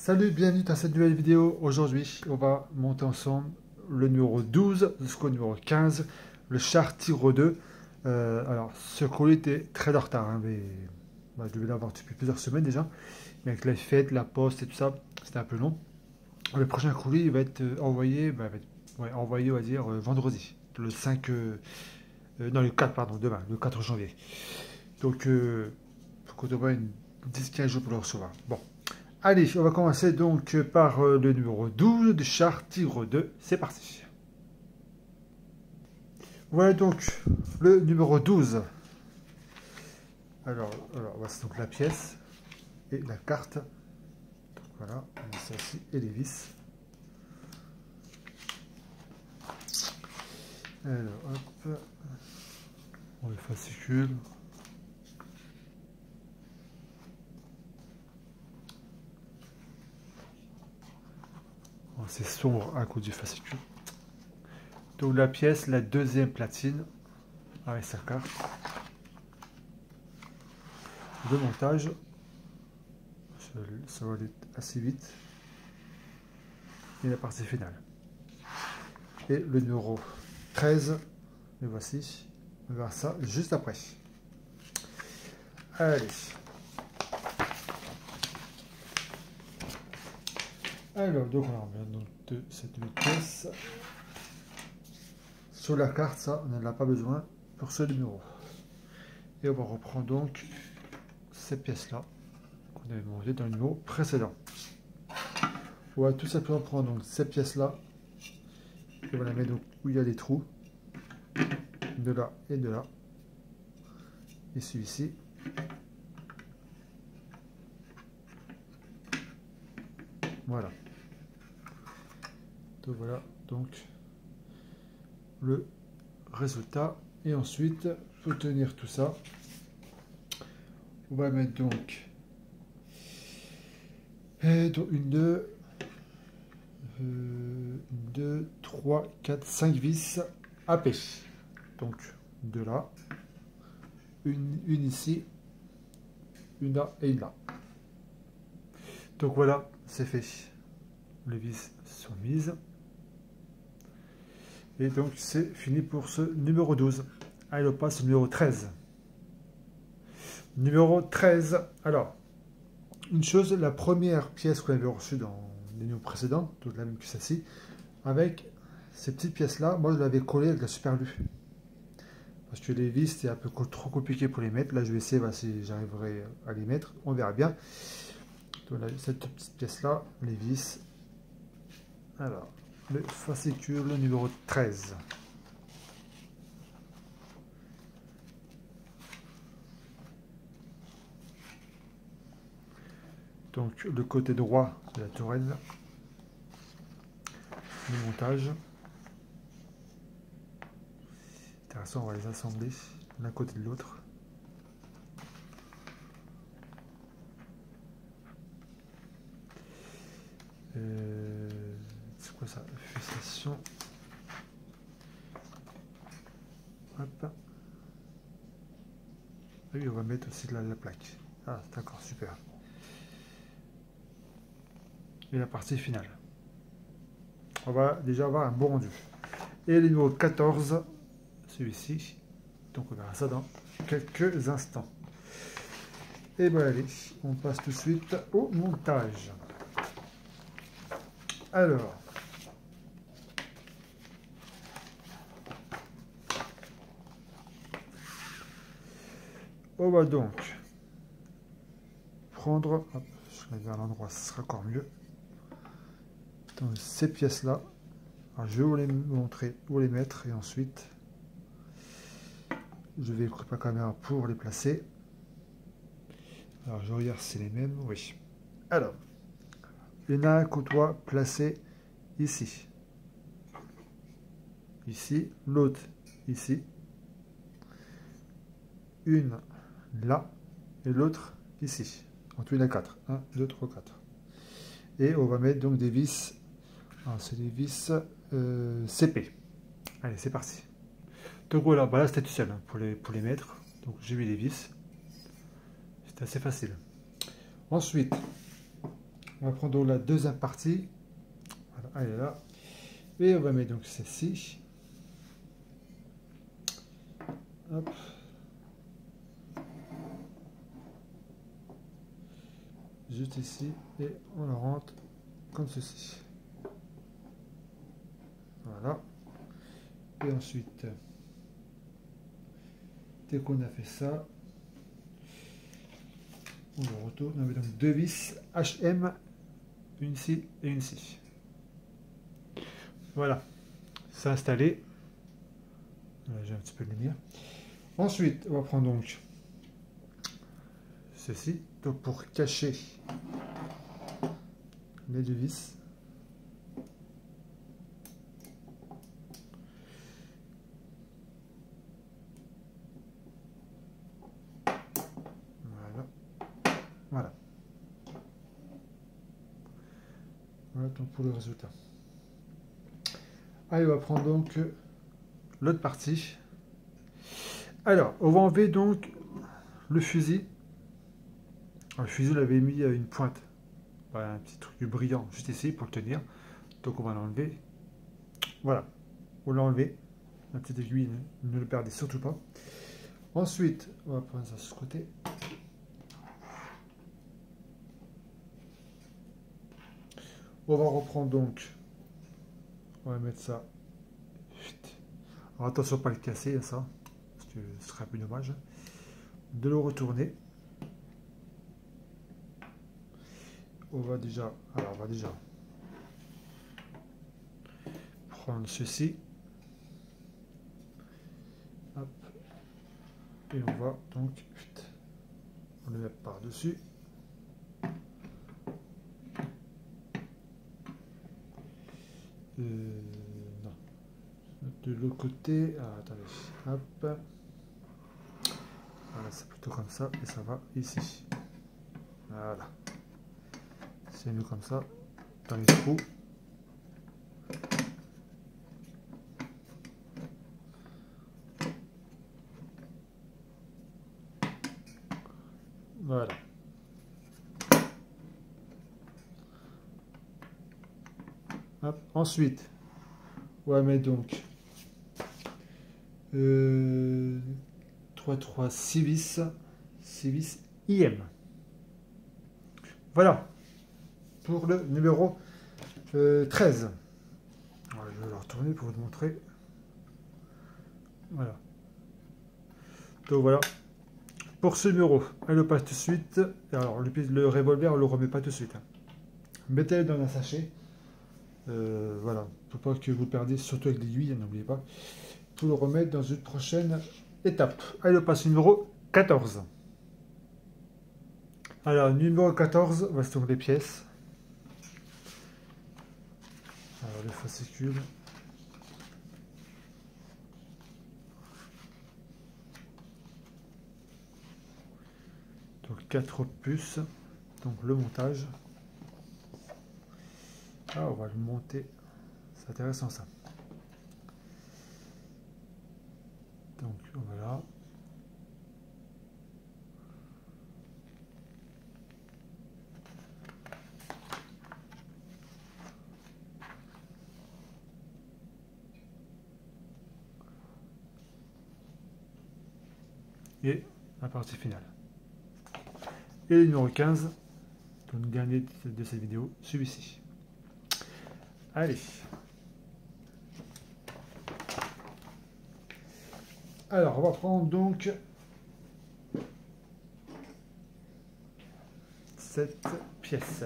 Salut, bienvenue dans cette nouvelle vidéo. Aujourd'hui, on va monter ensemble le numéro 12 jusqu'au numéro 15, le char Tigre 2. Alors, ce colis était très en retard, hein, mais je devais l'avoir depuis plusieurs semaines déjà. Mais avec les fêtes, la poste et tout ça, c'était un peu long. Le prochain colis il va être envoyé, envoyé, on va dire, vendredi, le 5, non, le 4, pardon, demain, le 4 janvier. Donc, faut qu'on devrait une 10-15 jours pour le recevoir. Bon. Allez, on va commencer donc par le numéro 12 du char Tigre 2. C'est parti. Voilà donc le numéro 12. Alors voici donc la pièce et la carte. Donc voilà, on met ça ici et les vis. Alors hop, on le fascicule. C'est sombre à cause du fascicule. Donc la pièce, la deuxième platine avec sa carte. Le montage, ça va aller assez vite. Et la partie finale. Et le numéro 13, le voici. On verra ça juste après. Allez. Alors, donc on remet donc de cette pièce. Sur la carte, ça, on n'en a pas besoin pour ce numéro. Et on va reprendre donc cette pièce-là qu'on avait montée dans le numéro précédent. On va tout simplement prendre donc cette pièce-là et on va la mettre donc où il y a les trous, de là et de là, et celui-ci. Voilà. Donc voilà donc le résultat. Et ensuite, pour tenir tout ça, on va mettre donc une, deux, 3, 4, 5 vis AP. Donc de là, une ici, une là et une là. Donc voilà, c'est fait. Les vis sont mises. Et donc c'est fini pour ce numéro 12. Allez, on passe au numéro 13. Numéro 13. Alors, une chose, la première pièce qu'on avait reçue dans les numéros précédents, toute la même que celle-ci, avec ces petites pièces-là, moi je l'avais collée avec la super glue. Parce que les vis, c'était un peu trop compliqué pour les mettre. Là, je vais essayer si j'arriverai à les mettre. On verra bien. Donc là, cette petite pièce-là, les vis. Alors, le fascicule numéro 13. Donc le côté droit de la tourelle, le montage. Intéressant, on va les assembler l'un côté de l'autre. C'est quoi ça? Fixation. Hop. Ah oui, on va mettre aussi de la plaque. Ah, d'accord, super. Et la partie finale. On va déjà avoir un bon rendu. Et le numéro 14, celui-ci. Donc on verra ça dans quelques instants. Et bien allez, on passe tout de suite au montage. Alors, on va donc prendre, hop, je vais vers l'endroit, ce sera encore mieux. Donc, ces pièces-là, je vais vous les montrer, où les mettre, et ensuite, je vais couper la caméra pour les placer. Alors, je regarde si c'est les mêmes, oui. Alors, il y en a un qu'on doit placer ici. Ici, l'autre ici. Une là, et l'autre ici. En tout, il y en a 4. 1, 2, 3, 4. Et on va mettre donc des vis. C'est des vis CP. Allez, c'est parti. Donc voilà, là c'était tout seul hein, pour les mettre. Donc j'ai mis les vis. C'était assez facile. Ensuite, On va prendre donc la deuxième partie. Voilà, elle est là. Et on va mettre donc celle-ci. Hop. Juste ici. Et on le rentre comme ceci. Voilà. Et ensuite, dès qu'on a fait ça, on le retourne. On met donc deux vis HM, une ici et une ici. Voilà, c'est installé. J'ai un petit peu de lumière. Ensuite, on va prendre donc ceci, donc pour cacher les deux vis. Voilà. Voilà. Voilà donc pour le résultat. Allez, on va prendre donc l'autre partie. Alors, on va enlever donc le fusil. Alors, le fusil, on l'avait mis à une pointe. Voilà, un petit truc brillant juste ici pour le tenir. Donc on va l'enlever. Voilà, on l'a enlevé. La petite aiguille, ne le perdez surtout pas. Ensuite, on va prendre ça sur ce côté. On va reprendre donc. On va mettre ça. Alors attention pas le casser, ça. Parce que ce serait un peu dommage. De le retourner. On va déjà prendre ceci. Hop. Et on va donc on le met par-dessus. Non. De l'autre côté. Ah, attendez. Hop. Voilà, c'est plutôt comme ça. Et ça va ici. Voilà. C'est mieux comme ça. Dans les trous. Voilà. Hop. Ensuite, on va mettre donc 3, 6 vis IM. Voilà pour le numéro 13. Alors, je vais le retourner pour vous montrer. Voilà. Donc voilà. Pour ce numéro, elle le passe tout de suite. Alors le revolver, on le remet pas tout de suite. Mettez-le dans un sachet. Voilà, pour pas que vous perdiez, surtout avec l'aiguille, n'oubliez pas. Pour le remettre dans une prochaine étape. Elle le passe numéro 14. Alors, numéro 14, voici donc les pièces. Alors, le fascicule. Donc, 4 puces. Donc, le montage. Ah, on va le monter. C'est intéressant ça. Donc, voilà. Et la partie finale. Et le numéro 15, donc le dernier de cette vidéo, celui-ci. Allez. Alors, on va prendre donc cette pièce.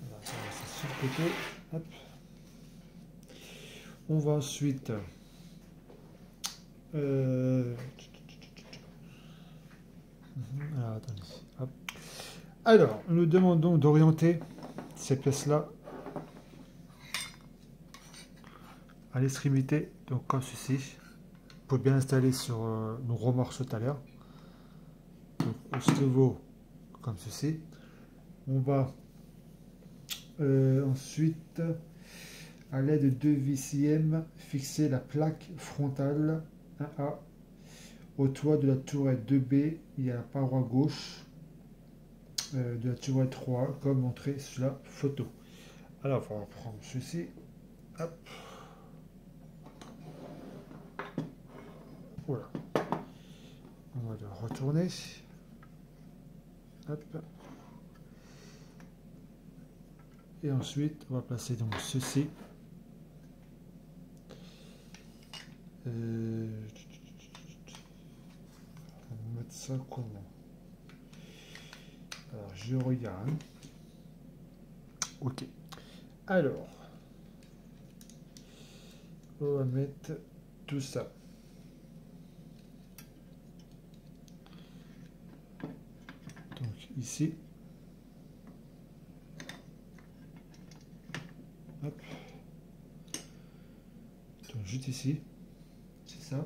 On va faire ça sur le côté. Hop. On va ensuite alors, attendez. Hop. Alors, nous demandons d'orienter ces pièces-là à l'extrémité, donc comme ceci, pour bien installer sur nos remorques tout à l'heure. Donc, au niveau comme ceci. On va ensuite, à l'aide de 2 vis IM, fixer la plaque frontale 1A au toit de la tourette 2B et à la paroi gauche de la Turet 3 comme montré sur la photo. Alors, on va prendre ceci. Hop. Voilà. On va le retourner. Hop. Et ensuite, on va placer donc ceci. On va mettre ça comment? Alors, je regarde. Ok. Alors, on va mettre tout ça. Donc, ici. Hop. Donc, juste ici. C'est ça.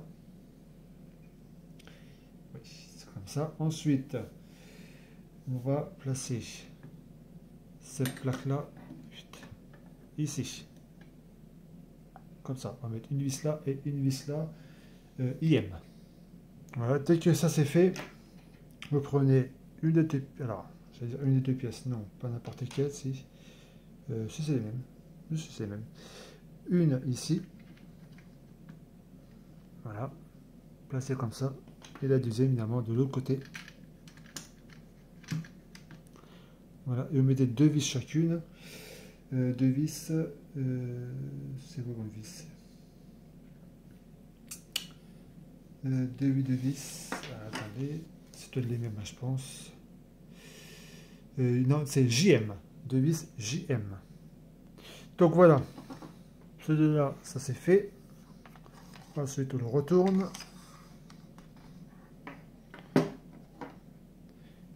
Oui, c'est comme ça. Ensuite, on va placer cette plaque-là ici. Comme ça. On va mettre une vis là et une vis là. IM. Voilà. Dès que ça c'est fait, vous prenez une de tes... Alors, je vais dire une de deux pièces. Non, pas n'importe quelle. Si, si c'est les mêmes. Si c'est les mêmes. Une ici. Voilà. Placée comme ça. Et la deuxième, évidemment, de l'autre côté. Voilà. Et vous mettez deux vis chacune. Deux vis. C'est quoi comme vis? Deux vis. Attendez. C'est les mêmes, je pense. Non, c'est JM. Deux vis JM. Donc voilà. Celui-là, ça c'est fait. Ensuite, on le retourne.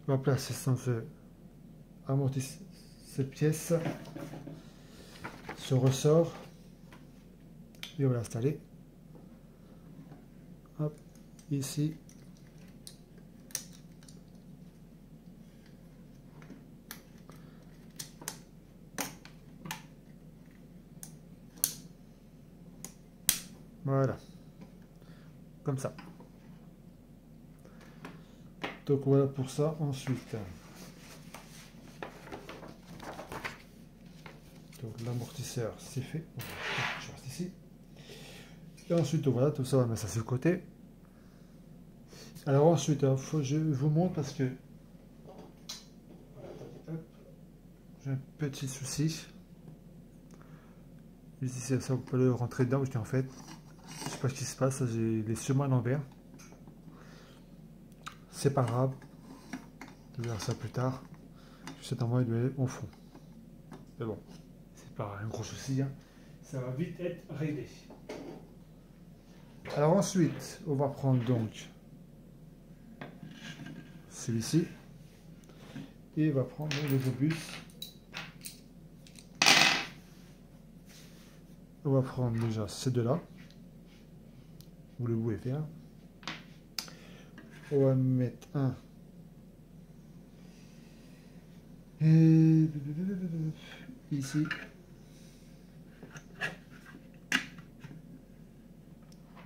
On va placer sans amortir cette pièce, ce ressort, et on va l'installer. Hop, ici. Voilà. Comme ça. Donc voilà pour ça. Ensuite, donc l'amortisseur c'est fait. Je reste ici. Et ensuite voilà, tout ça on va mettre ça sur le côté. Alors ensuite, je vous montre parce que j'ai un petit souci. Ici, ça vous pouvez rentrer dedans parce qu'en fait, je sais pas ce qui se passe, j'ai les chemins à l'envers. C'est pas grave. Je vais voir ça plus tard. Cet endroit il doit aller au fond. Mais bon, c'est pas un gros souci. Hein. Ça va vite être réglé. Alors ensuite, on va prendre donc celui-ci. Et on va prendre les obus. On va prendre déjà ces deux-là. Vous le pouvez faire. On va mettre un. Et ici.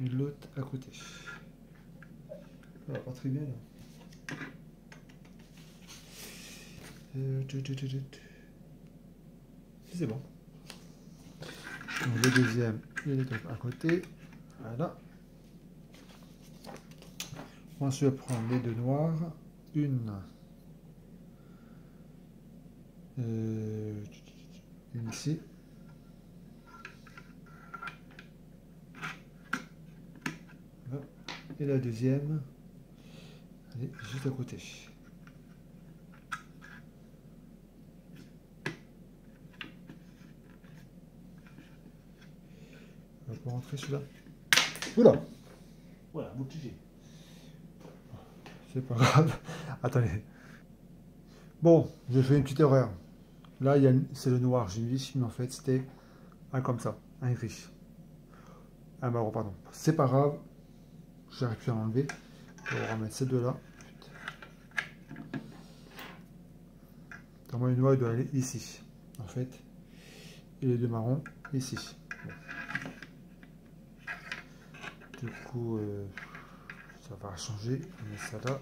Et l'autre à côté. Ça va pas très bien là. C'est bon. Donc le deuxième, il est à côté. Voilà. Ensuite, je vais prendre les deux noirs. Une ici. Voilà. Et la deuxième, elle est juste à côté. On va pas rentrer celui-là. Oula! Voilà, vous cliquez. C'est pas grave. Attendez. Bon, j'ai fait une petite erreur. Là, c'est le noir. J'ai mis, mais en fait, c'était un comme ça, un gris. Un marron, pardon. C'est pas grave. J'aurais pu en enlever. On va remettre ces deux-là. Normalement, le noir il doit aller ici, en fait. Et les deux marrons, ici. Bon. Du coup, ça va changer. On met ça là.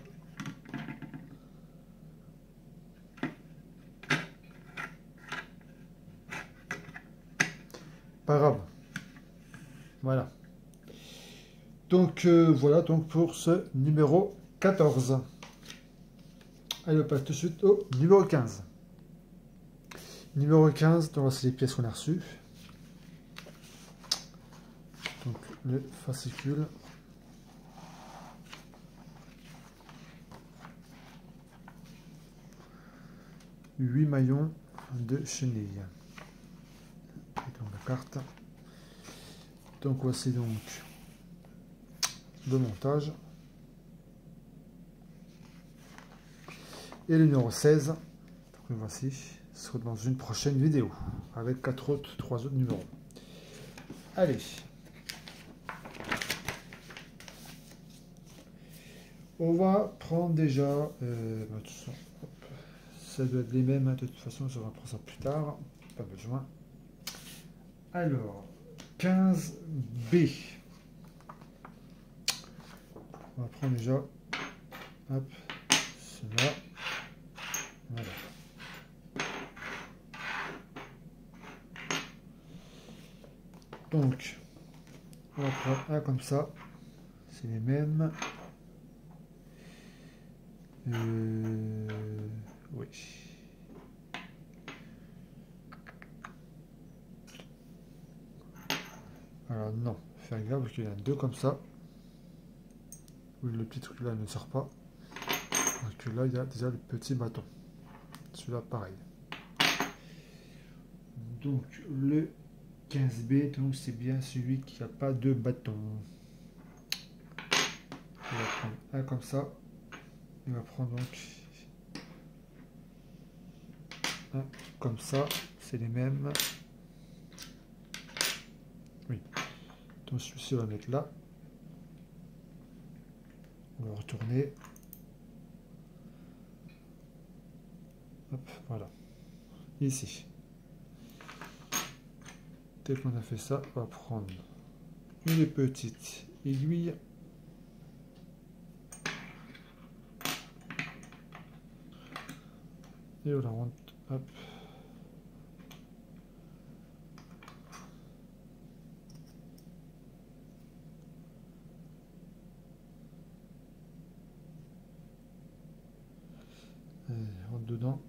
pas grave. Voilà. Donc voilà donc pour ce numéro 14. Allez, on passe tout de suite au numéro 15. Numéro 15, donc c'est les pièces qu'on a reçues. Donc le fascicule. Huit maillons de chenille. Et donc la carte. Donc voici donc le montage. Et le numéro 16, donc le voici, sera dans une prochaine vidéo, avec 3 autres numéros. Allez. On va prendre déjà, ça doit être les mêmes, hein, de toute façon, on va prendre ça plus tard, pas besoin. Alors, 15B. On va prendre déjà, hop, cela. Voilà. Donc, on va prendre un comme ça. C'est les mêmes. Oui. Alors non, faire gaffe parce qu'il y en a deux comme ça. Oui, le petit truc là ne sort pas. Parce que là, il y a déjà le petit bâton. Celui-là, pareil. Donc, le 15B, donc c'est bien celui qui n'a pas de bâton. On va prendre un comme ça. On va prendre donc un comme ça. C'est les mêmes. Oui. Donc, celui-ci, on va mettre là. On va retourner. Hop, voilà. Ici. Dès qu'on a fait ça, on va prendre une petite aiguille. Et on la rentre. Hop. Et on rentre dedans.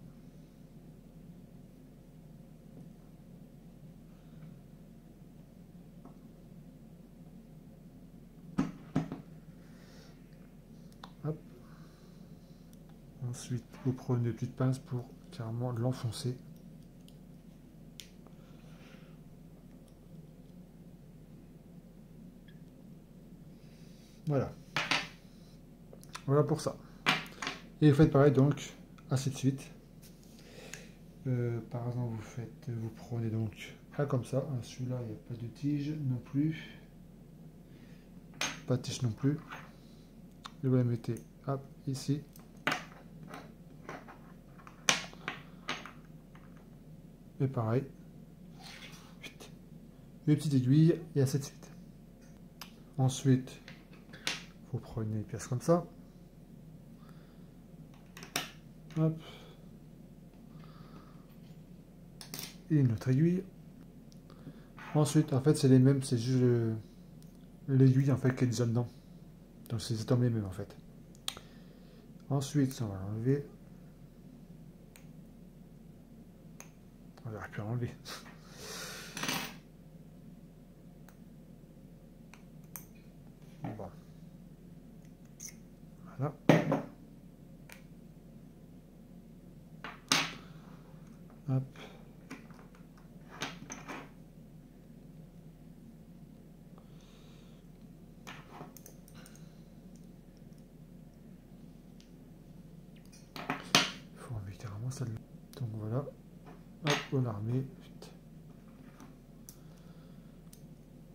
Hop. Ensuite, vous prenez une petite pince pour carrément l'enfoncer. Voilà. Voilà pour ça. Et vous faites pareil donc, ainsi de suite. Par exemple, vous prenez donc un comme ça. Celui-là, il n'y a pas de tige non plus. Pas de tige non plus. Et vous la mettez hop, ici. Et pareil. Une petite aiguille et ainsi de suite. Ensuite, vous prenez une pièce comme ça. Hop. Et une autre aiguille. Ensuite, en fait, c'est les mêmes, c'est juste l'aiguille en fait qui est déjà dedans. Donc c'est exactement les mêmes en fait. Ensuite, on va l'enlever. On n'aurait pu l'enlever. Bon. Voilà. Hop. Il faut enlever carrément celle-là. Donc voilà. Hop, on la remet.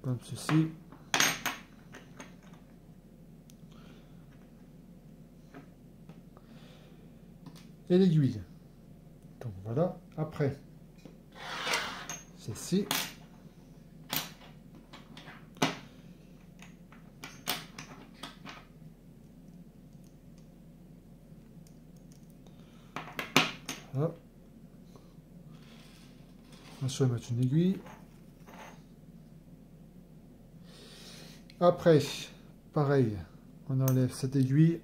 Comme ceci. Et l'aiguille. Donc voilà. Après, ceci. Voilà. Ensuite, on va mettre une aiguille. Après, pareil, on enlève cette aiguille.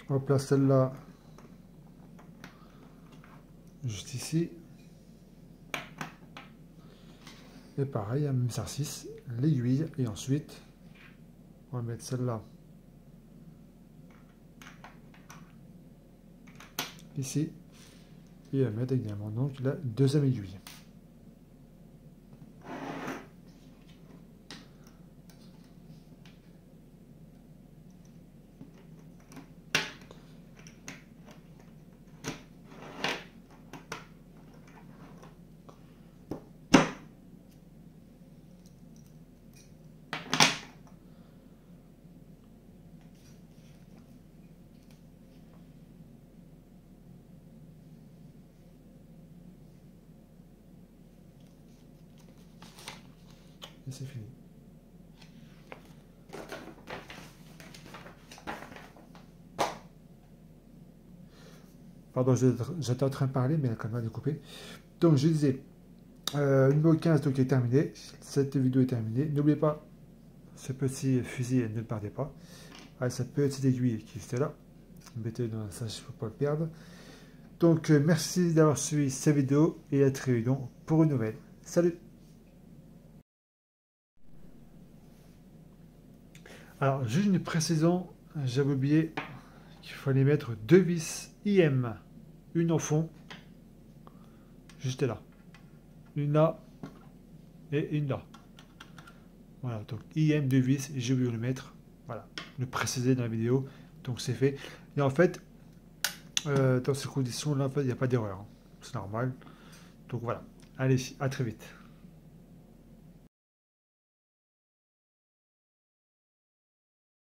On place celle-là juste ici. Et pareil, un même exercice, l'aiguille, et ensuite, on va mettre celle-là ici, et on va mettre également donc la deuxième aiguille. Et c'est fini. Pardon, j'étais en train de parler, mais elle a quand même découpé. Donc, je disais, numéro 15 donc, est terminé. Cette vidéo est terminée. N'oubliez pas, ce petit fusil, ne le perdez pas. Avec cette petite aiguille qui était là. Mettez-le dans la sèche pour ne pas le perdre. Donc, merci d'avoir suivi cette vidéo et à très vite pour une nouvelle. Salut! Alors, juste une précision, j'avais oublié qu'il fallait mettre deux vis IM. Une au fond, juste là. Une là et une là. Voilà, donc IM deux vis, j'ai oublié de le mettre. Voilà, le préciser dans la vidéo. Donc c'est fait. Et en fait, dans ces conditions-là, en fait, il n'y a pas d'erreur. C'est normal. Donc voilà. Allez, à très vite.